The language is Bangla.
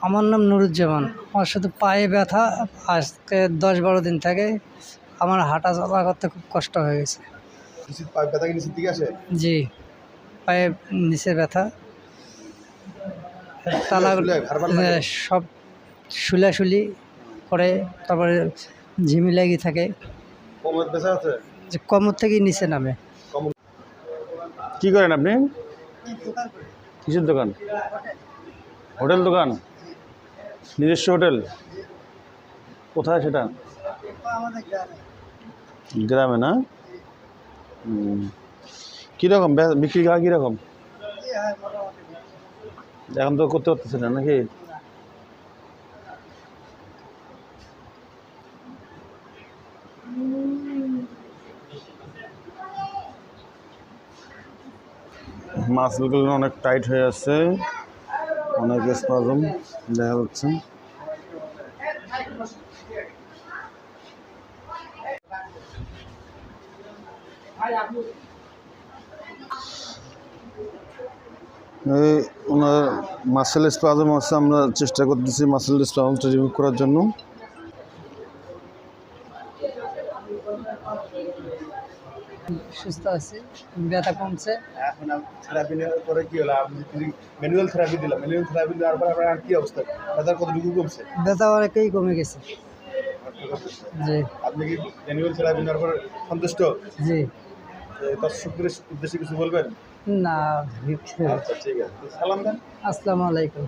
আমার নাম নুরুজ্জামান। আমার শুধু পায়ে ব্যথা, আজকে 10-12 দিন থেকে আমার হাঁটা চলা করতে খুব কষ্ট হয়ে গেছে। পায়ে ব্যথা কি নিচের দিকে আসে? জি, পায়ে নিচে ব্যথা, তালাগুলো ভারবার লাগে? সব শুলাশুলি করে, তারপরে ঝিমি লেগে থাকে, কোমর ব্যথা আছে? যে কোমর থেকে নিচে নামে। কি করেন আপনি? কিসের দোকান? হোটেল দোকান? নিজস্ব হোটেল? কোথায় সেটা? গ্রামে না? কীরকম বিক্রি করা কীরকম? এখন তো করতে পারতেছে না নাকি? মাসলগুলো অনেক টাইট হয়ে আছে, অনেক স্পাজম দেখা যাচ্ছে। এই ওনার মাসেল স্পাজম আছে, আমরা চেষ্টা করতেছি মাসেল স্পাজমটা রিমুভ করার জন্য। সুস্থ আছি, ব্যথা কমছে। এখন থেরাপি নেওয়ার পরে কি হলো? আপনি ম্যানুয়াল থেরাপি দিলাম, ম্যানুয়াল থেরাপি দেওয়ার পরে আপনার কি অবস্থা? ব্যথার কতটুকু কমছে? ব্যথা অনেকটাই কমে গেছে। জি। আপনি কি ম্যানুয়াল থেরাপি নেওয়ার পরে সন্তুষ্ট? জি। দর্শকদের উদ্দেশ্যে কিছু বলবেন? না। আচ্ছা, ঠিক আছে, সালাম দেন। আসসালামু আলাইকুম।